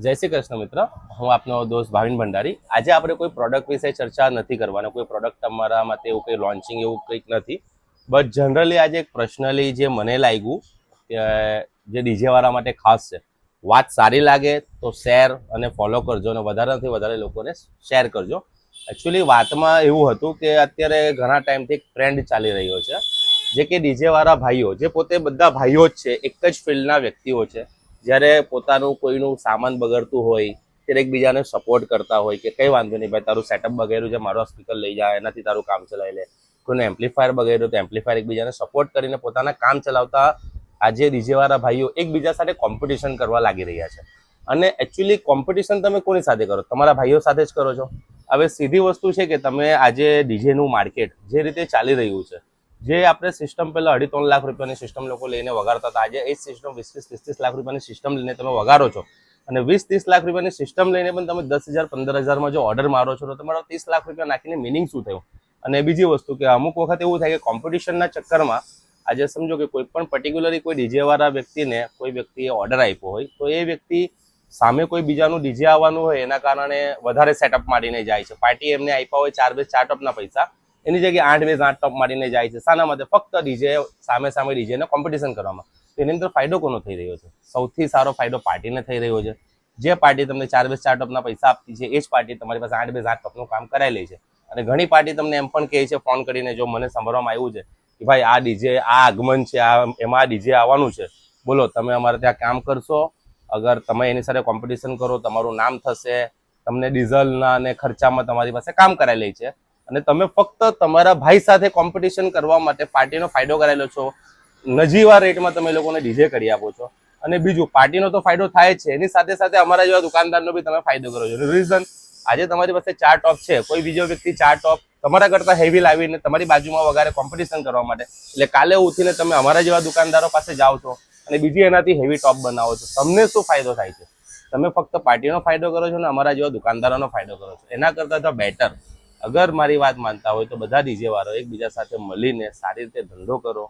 જય શ્રી કૃષ્ણ મિત્ર, હું આપનો દોસ્ત ભાવિન ભંડારી. આજે આપણે કોઈ પ્રોડક્ટ વિશે ચર્ચા નથી કરવાના. કોઈ પ્રોડક્ટ તમારા માટે એવું કંઈ લોન્ચિંગ એવું કંઈક નથી. બટ જનરલી આજે એક પર્સનલી જે મને લાગ્યું કે જે ડીજેવાળા માટે ખાસ છે. વાત સારી લાગે તો શેર અને ફોલો કરજો અને વધારેથી વધારે લોકોને શેર કરજો. એકચ્યુઅલી વાતમાં એવું હતું કે અત્યારે ઘણા ટાઈમથી એક ટ્રેન્ડ ચાલી રહ્યો છે, જે કે ડીજેવાળા ભાઈઓ, જે પોતે બધા ભાઈઓ જ છે, એક જ ફિલ્ડના વ્યક્તિઓ છે, જ્યારે પોતાનું કોઈનું સામાન બગડતું હોય ત્યારે એકબીજાને સપોર્ટ કરતા હોય કે કંઈ વાંધો નહીં ભાઈ, તારું સેટઅપ બગડ્યું છે, મારો સ્પીકર લઈ જાય, એનાથી તારું કામ ચલાવી લે. કોઈને એમ્પ્લીફાયર બગડ્યું તો એમ્પ્લીફાયર એકબીજાને સપોર્ટ કરીને પોતાના કામ ચલાવતા આજે ડીજેવાળા ભાઈઓ એકબીજા સાથે કોમ્પિટિશન કરવા લાગી રહ્યા છે. અને એકચ્યુઅલી કોમ્પિટિશન તમે કોની સાથે કરો? તમારા ભાઈઓ સાથે જ કરો છો. હવે સીધી વસ્તુ છે કે તમે આજે ડીજેનું માર્કેટ જે રીતે ચાલી રહ્યું છે, જે આપણે સિસ્ટમ પહેલાં 2.5-3 લાખ રૂપિયાની સિસ્ટમ લોકો લઈને વગાડતા હતા, આજે એ જ સિસ્ટમ 20-30 લાખ રૂપિયાની સિસ્ટમ લઈને તમે વગાડો છો. અને 20-30 લાખ રૂપિયાની સિસ્ટમ લઈને પણ તમે 10,000-15,000માં જો ઓર્ડર મારો છો તો તમારો 30 લાખ રૂપિયા નાખીને મિનિંગ શું થયું? અને બીજી વસ્તુ કે અમુક વખત એવું થાય કે કોમ્પિટિશનના ચક્કરમાં આજે સમજો કે કોઈ પણ પર્ટિક્યુલરલી કોઈ ડીજેવાળા વ્યક્તિને કોઈ વ્યક્તિએ ઓર્ડર આપ્યો હોય તો એ વ્યક્તિ સામે કોઈ બીજાનું ડીજે આવવાનું હોય એના કારણે વધારે સેટઅપ માંડીને જાય છે. પાર્ટી એમને આપ્યા હોય 4 બેઝ 4 ટોપના પૈસા, એની જગ્યાએ 8 બેઝ 8 ટોપ માંડીને જાય છે. શાના માટે? ફક્ત ડીજે સામે ડીજેને કોમ્પિટિશન કરવામાં. તો એની અંદર ફાયદો કોનો થઈ રહ્યો છે? સૌથી સારો ફાયદો પાર્ટીને થઈ રહ્યો છે. જે પાર્ટી તમને 4 બેઝ 4 ટોપના પૈસા આપતી છે, એ જ પાર્ટી તમારી પાસે 8 બેઝ 8 ટોપનું કામ કરાવી લે છે. અને ઘણી પાર્ટી તમને એમ પણ કહે છે ફોન કરીને, જો મને સાંભળવામાં આવ્યું છે કે ભાઈ આ ડીજે, આ આગમન છે, એમાં આ ડીજે આવવાનું છે, બોલો તમે અમારે ત્યાં કામ કરશો? અગર તમે એની સાથે કોમ્પિટિશન કરો, તમારું નામ થશે, તમને ડીઝલના અને ખર્ચામાં તમારી પાસે કામ કરાવી લે છે. અને તમે ફક્ત તમારા ભાઈ સાથે કોમ્પિટિશન કરવા માટે પાર્ટીનો ફાયદો કરાયેલો છો. નજીવા રેટમાં તમે લોકોને ડીજે કરી આપો છો. અને બીજું, પાર્ટીનો તો ફાયદો થાય જ છે, એની સાથે સાથે અમારા જેવા દુકાનદારનો બી તમે ફાયદો કરો છો. રીઝન, આજે તમારી પાસે 4 ટોપ છે, કોઈ બીજો વ્યક્તિ 4 ટોપ તમારા કરતાં હેવી લાવીને તમારી બાજુમાં વગાડે કોમ્પિટિશન કરવા માટે, એટલે કાલે ઉઠીને તમે અમારા જેવા દુકાનદારો પાસે જાઓ છો અને બીજી એનાથી હેવી ટોપ બનાવો છો. તમને શું ફાયદો થાય છે? તમે ફક્ત પાર્ટીનો ફાયદો કરો છો ને અમારા જેવા દુકાનદારોનો ફાયદો કરો છો. એના કરતાં તો બેટર, અગર મારી વાત માનતા હોય તો બધા ડીજેવાળો એકબીજા સાથે મળીને સારી રીતે ધંધો કરો.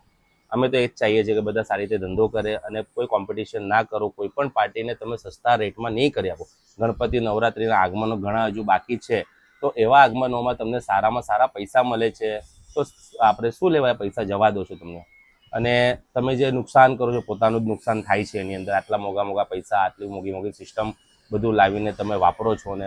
અમે તો એ જ ચાહીએ છીએ કે બધા સારી રીતે ધંધો કરે અને કોઈ કોમ્પિટિશન ના કરો. કોઈ પણ પાર્ટીને તમે સસ્તા રેટમાં નહીં કરી આપો. ગણપતિ નવરાત્રિના આગમનો ઘણા હજુ બાકી છે, તો એવા આગમનોમાં તમને સારામાં સારા પૈસા મળે છે, તો આપણે શું લેવાય પૈસા જવા દો છો તમને. અને તમે જે નુકસાન કરો છો, પોતાનું જ નુકસાન થાય છે એની અંદર. આટલા મોંઘા પૈસા, આટલી મોંઘી સિસ્ટમ બધું લાવીને તમે વાપરો છો અને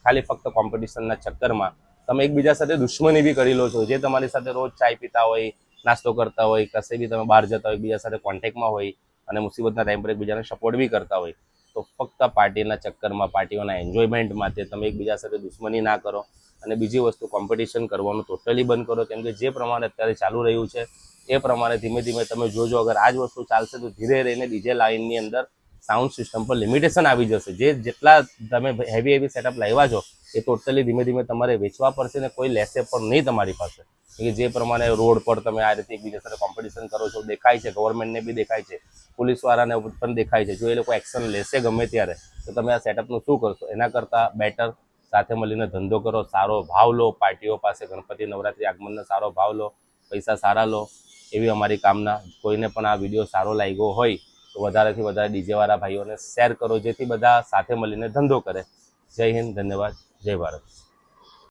ખાલી ફક્ત કોમ્પિટિશનના ચક્કરમાં તમે એકબીજા સાથે દુશ્મની બી કરી લો છો. જે તમારી સાથે રોજ ચાય પીતા હોય, નાસ્તો કરતા હોય, કશે બી તમે બહાર જતા હોય, એકબીજા સાથે કોન્ટેક્ટમાં હોય અને મુસીબતના ટાઈમ પર એકબીજાને સપોર્ટ બી કરતા હોય, તો ફક્ત પાર્ટીના ચક્કરમાં, પાર્ટીઓના એન્જોયમેન્ટ માટે તમે એકબીજા સાથે દુશ્મની ના કરો. અને બીજી વસ્તુ, કોમ્પિટિશન કરવાનું ટોટલી બંધ કરો. કેમ કે જે પ્રમાણે અત્યારે ચાલુ રહ્યું છે એ પ્રમાણે ધીમે ધીમે તમે જોજો, અગર આ જ વસ્તુ ચાલશે તો ધીરે રહીને ડીજે લાઇનની અંદર સાઉન્ડ સિસ્ટમ પર લિમિટેશન આવી જશે. જેટલા તમે હેવી સેટઅપ લાવ્યા છો એ ટોટલી ધીમે ધીમે તમારે વેચવા પડશે ને કોઈ લેશે પણ નહીં તમારી પાસે. કે જે પ્રમાણે રોડ પર તમે આ રીતે એકબીજા સાથે કોમ્પિટિશન કરો છો, દેખાય છે, ગવર્મેન્ટને બી દેખાય છે, પોલીસવાળાને પણ દેખાય છે. જો એ લોકો એક્શન લેશે ગમે ત્યારે, તો તમે આ સેટઅપનું શું કરશો? એના કરતાં બેટર સાથે મળીને ધંધો કરો, સારો ભાવ લો પાર્ટીઓ પાસે, ગણપતિ નવરાત્રિ આગમનનો સારો ભાવ લો, પૈસા સારા લો, એવી અમારી કામના. કોઈને પણ આ વિડીયો સારો લાગ્યો હોય તો વધારેથી વધારે ડીજેવાળા ભાઈઓને શેર કરો, જેથી બધા સાથે મળીને ધંધો કરે. જય હિન્દ, ધન્યવાદ, જય ભારત.